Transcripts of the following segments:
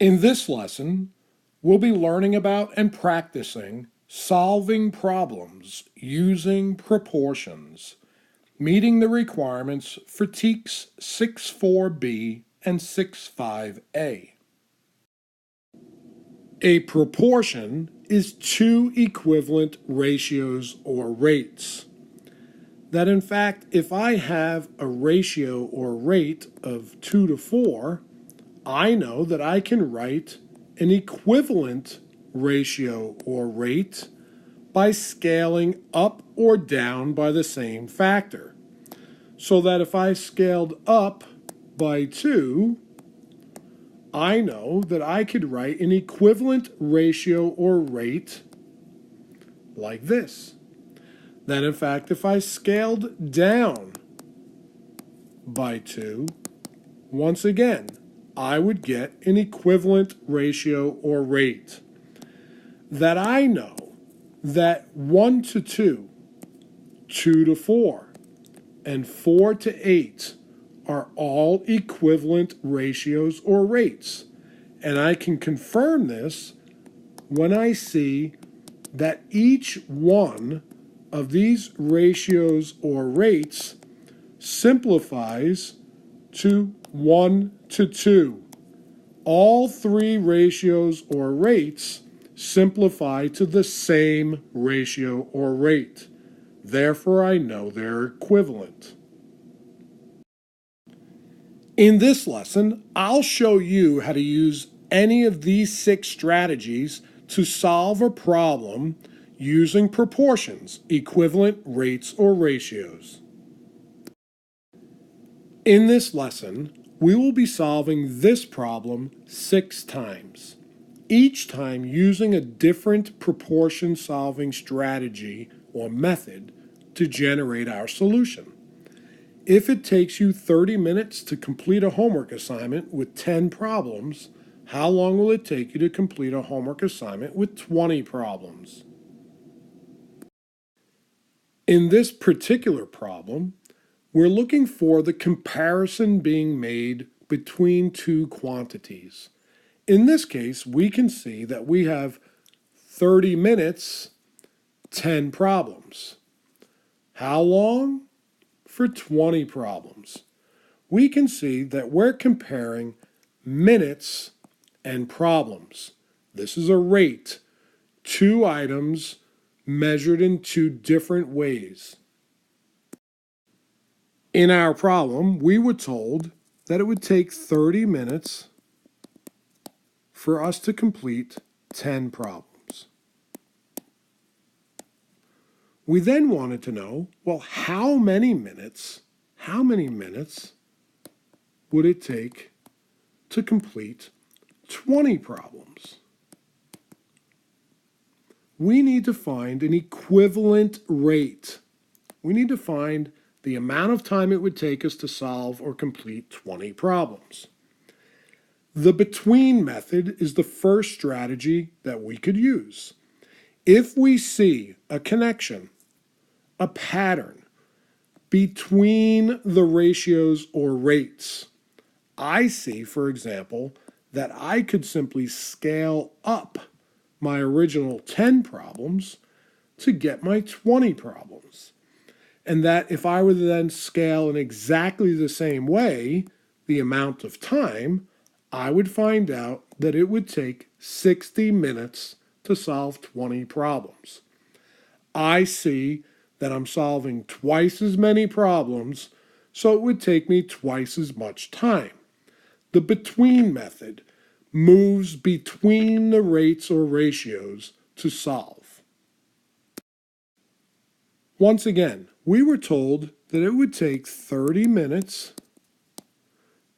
In this lesson, we'll be learning about and practicing solving problems using proportions, meeting the requirements for TEKS 6.4b and 6.5a. A proportion is two equivalent ratios or rates. That in fact, if I have a ratio or rate of 2 to 4, I know that I can write an equivalent ratio or rate by scaling up or down by the same factor. So that if I scaled up by 2, I know that I could write an equivalent ratio or rate like this. Then in fact, if I scaled down by 2, once again, I would get an equivalent ratio or rate. That I know that 1 to 2, 2 to 4, and 4 to 8 are all equivalent ratios or rates. And I can confirm this when I see that each one of these ratios or rates simplifies to 1 to 2. All three ratios or rates simplify to the same ratio or rate. Therefore, I know they're equivalent. In this lesson, I'll show you how to use any of these 6 strategies to solve a problem using proportions, equivalent rates or ratios. In this lesson, we will be solving this problem 6 times, each time using a different proportion solving strategy or method to generate our solution. If it takes you 30 minutes to complete a homework assignment with 10 problems, how long will it take you to complete a homework assignment with 20 problems? In this particular problem, we're looking for the comparison being made between two quantities. In this case, we can see that we have 30 minutes, 10 problems. How long? For 20 problems. We can see that we're comparing minutes and problems. This is a rate, 2 items measured in 2 different ways. In our problem, we were told that it would take 30 minutes for us to complete 10 problems. We then wanted to know, well, how many minutes would it take to complete 20 problems? We need to find an equivalent rate. We need to find the amount of time it would take us to solve or complete 20 problems. The between method is the first strategy that we could use. If we see a connection, a pattern between the ratios or rates, I see, for example, that I could simply scale up my original 10 problems to get my 20 problems. And that if I were to then scale in exactly the same way, the amount of time, I would find out that it would take 60 minutes to solve 20 problems. I see that I'm solving twice as many problems, so it would take me twice as much time. The between method moves between the rates or ratios to solve. Once again, we were told that it would take 30 minutes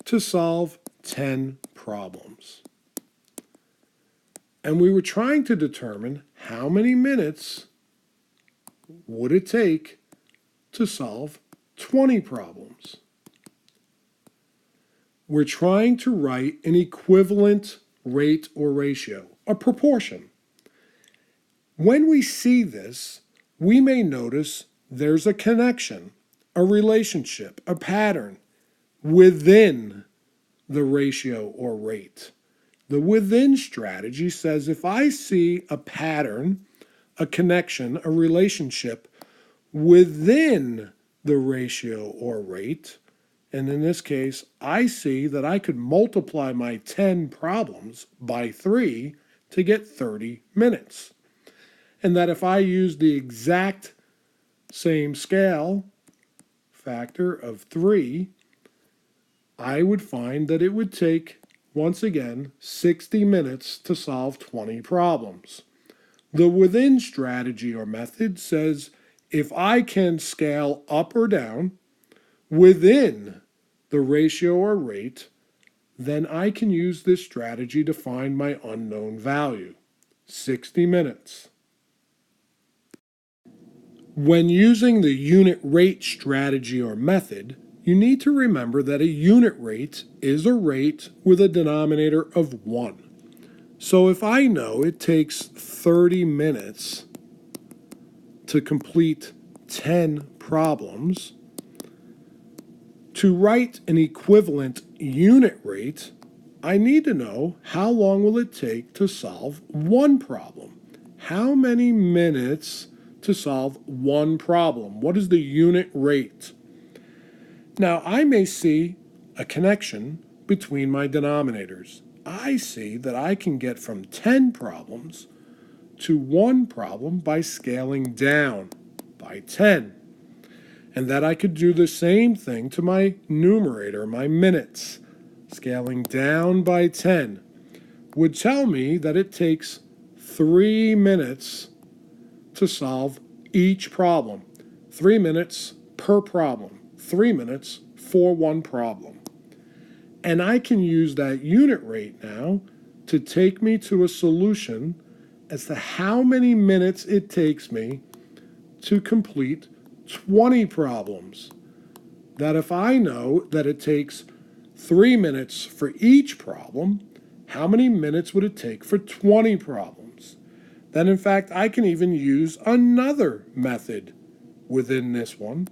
to solve 10 problems. And we were trying to determine how many minutes would it take to solve 20 problems. We're trying to write an equivalent rate or ratio, a proportion. When we see this, we may notice there's a connection, a relationship, a pattern within the ratio or rate. The within strategy says if I see a pattern, a connection, a relationship within the ratio or rate, and in this case, I see that I could multiply my 10 problems by 3 to get 30 minutes. And that if I use the exact same scale factor of 3, I would find that it would take, once again, 60 minutes to solve 20 problems. The within strategy or method says if I can scale up or down within the ratio or rate, then I can use this strategy to find my unknown value, 60 minutes. When using the unit rate strategy or method, you need to remember that a unit rate is a rate with a denominator of 1. So if I know it takes 30 minutes to complete 10 problems, to write an equivalent unit rate, I need to know how long will it take to solve one problem. How many minutes to solve one problem? What is the unit rate? Now, I may see a connection between my denominators. I see that I can get from 10 problems to one problem by scaling down by 10. And that I could do the same thing to my numerator, my minutes. Scaling down by 10 would tell me that it takes 3 minutes to solve each problem. 3 minutes per problem. 3 minutes for one problem. And I can use that unit rate now to take me to a solution as to how many minutes it takes me to complete 20 problems. That if I know that it takes 3 minutes for each problem, how many minutes would it take for 20 problems? Then in fact, I can even use another method within this one.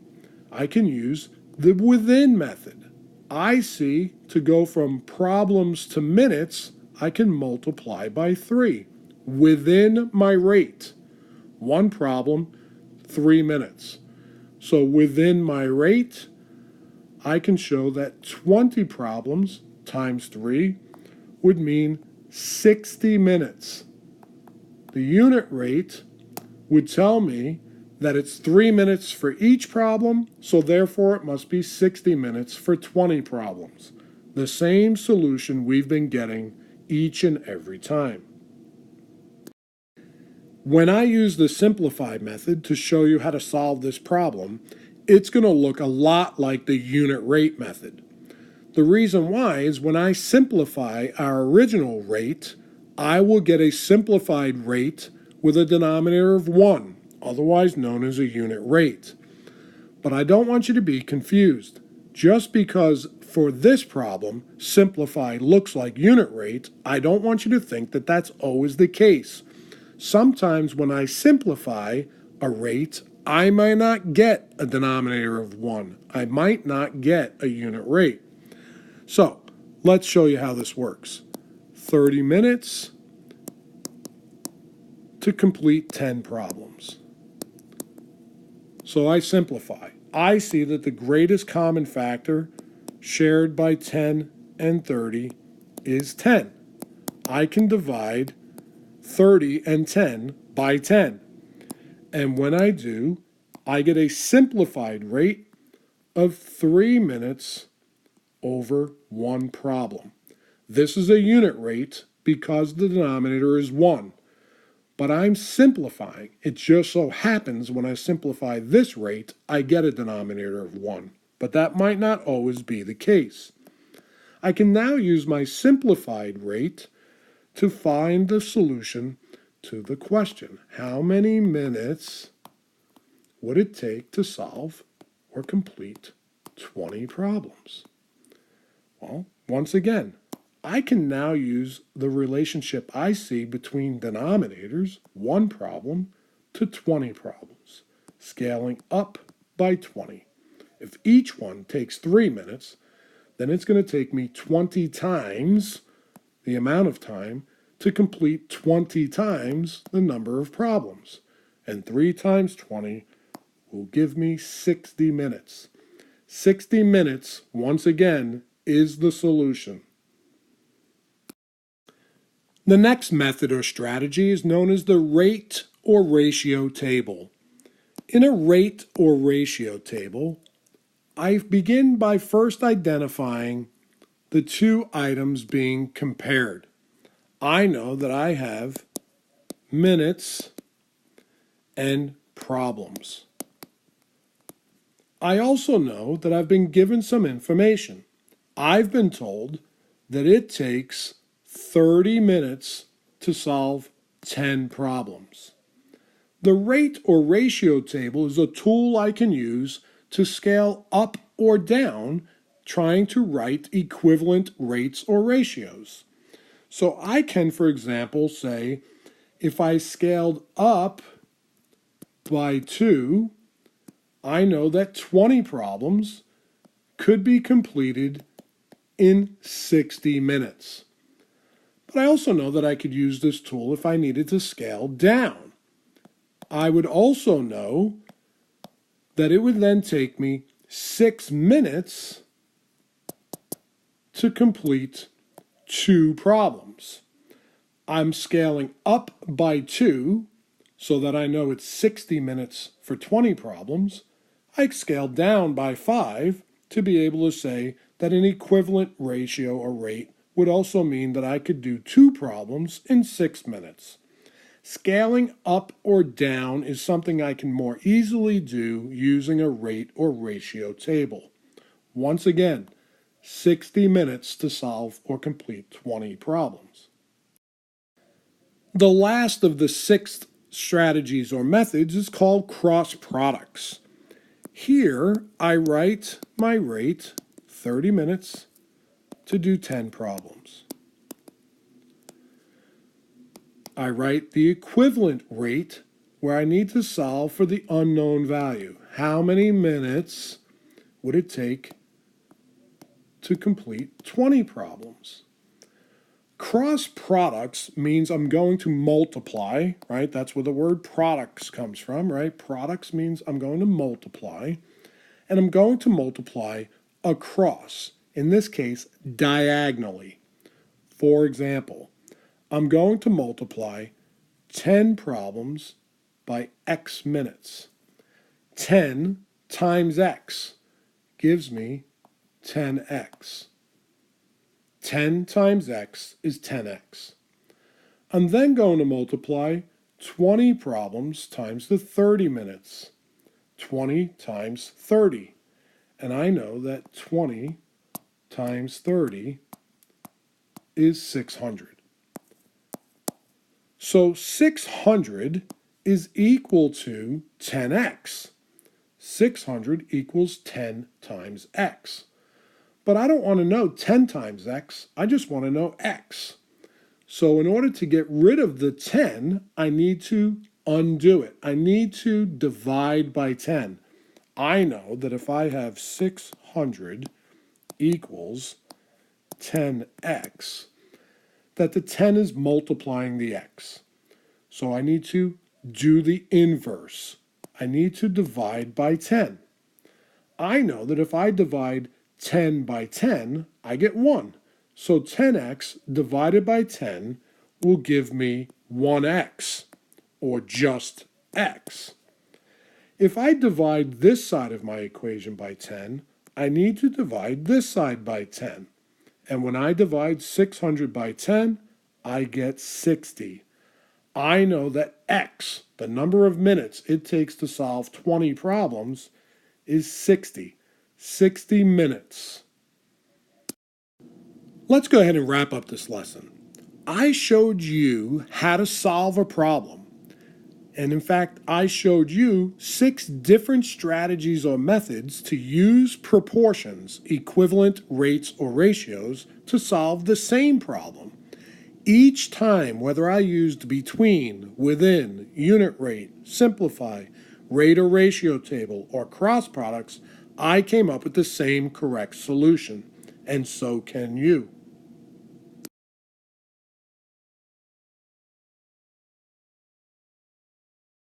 I can use the within method. I see to go from problems to minutes, I can multiply by 3 within my rate. One problem, 3 minutes. So within my rate, I can show that 20 problems times 3 would mean 60 minutes. The unit rate would tell me that it's 3 minutes for each problem, so therefore it must be 60 minutes for 20 problems. The same solution we've been getting each and every time. When I use the simplify method to show you how to solve this problem, it's going to look a lot like the unit rate method. The reason why is when I simplify our original rate, I will get a simplified rate with a denominator of 1, otherwise known as a unit rate. But I don't want you to be confused. Just because for this problem, simplify looks like unit rate, I don't want you to think that that's always the case. Sometimes when I simplify a rate, I might not get a denominator of 1. I might not get a unit rate. So let's show you how this works. 30 minutes to complete 10 problems. So I simplify. I see that the greatest common factor shared by 10 and 30 is 10. I can divide 30 and 10 by 10. And when I do, I get a simplified rate of 3 minutes over one problem. This is a unit rate because the denominator is 1. But I'm simplifying. It just so happens when I simplify this rate, I get a denominator of 1. But that might not always be the case. I can now use my simplified rate to find the solution to the question. How many minutes would it take to solve or complete 20 problems? Well, once again, I can now use the relationship I see between denominators, 1 problem to 20 problems, scaling up by 20. If each one takes 3 minutes, then it's going to take me 20 times the amount of time to complete 20 times the number of problems. And 3 times 20 will give me 60 minutes. 60 minutes, once again, is the solution. The next method or strategy is known as the rate or ratio table. In a rate or ratio table, I begin by first identifying the two items being compared. I know that I have minutes and problems. I also know that I've been given some information. I've been told that it takes 30 minutes to solve 10 problems. The rate or ratio table is a tool I can use to scale up or down trying to write equivalent rates or ratios. So I can, for example, say if I scaled up by 2, I know that 20 problems could be completed in 60 minutes. But I also know that I could use this tool if I needed to scale down. I would also know that it would then take me 6 minutes to complete 2 problems. I'm scaling up by 2 so that I know it's 60 minutes for 20 problems. I scale down by 5 to be able to say that an equivalent ratio or rate would also mean that I could do 2 problems in 6 minutes. Scaling up or down is something I can more easily do using a rate or ratio table. Once again, 60 minutes to solve or complete 20 problems. The last of the 6 strategies or methods is called cross products. Here I write my rate, 30 minutes, to do 10 problems. I write the equivalent rate where I need to solve for the unknown value. How many minutes would it take to complete 20 problems? Cross products means I'm going to multiply, right? That's where the word products comes from, right? Products means I'm going to multiply, and I'm going to multiply across, in this case, diagonally. For example, I'm going to multiply 10 problems by x minutes. 10 times x gives me 10x. 10 times x is 10x. I'm then going to multiply 20 problems times the 30 minutes. 20 times 30. And I know that 20 times 30 is 600. So 600 is equal to 10x. 600 equals 10 times x. But I don't want to know 10 times x, I just want to know x. So in order to get rid of the 10, I need to undo it. I need to divide by 10. I know that if I have 600 equals 10x, that the 10 is multiplying the x. So I need to do the inverse. I need to divide by 10. I know that if I divide 10 by 10, I get 1. So 10x divided by 10 will give me 1x, or just x. If I divide this side of my equation by 10, I need to divide this side by 10. And when I divide 600 by 10, I get 60. I know that x, the number of minutes it takes to solve 20 problems, is 60. 60 minutes. Let's go ahead and wrap up this lesson. I showed you how to solve a problem. And in fact, I showed you 6 different strategies or methods to use proportions, equivalent rates or ratios, to solve the same problem. Each time, whether I used between, within, unit rate, simplify, rate or ratio table, or cross products, I came up with the same correct solution. And so can you.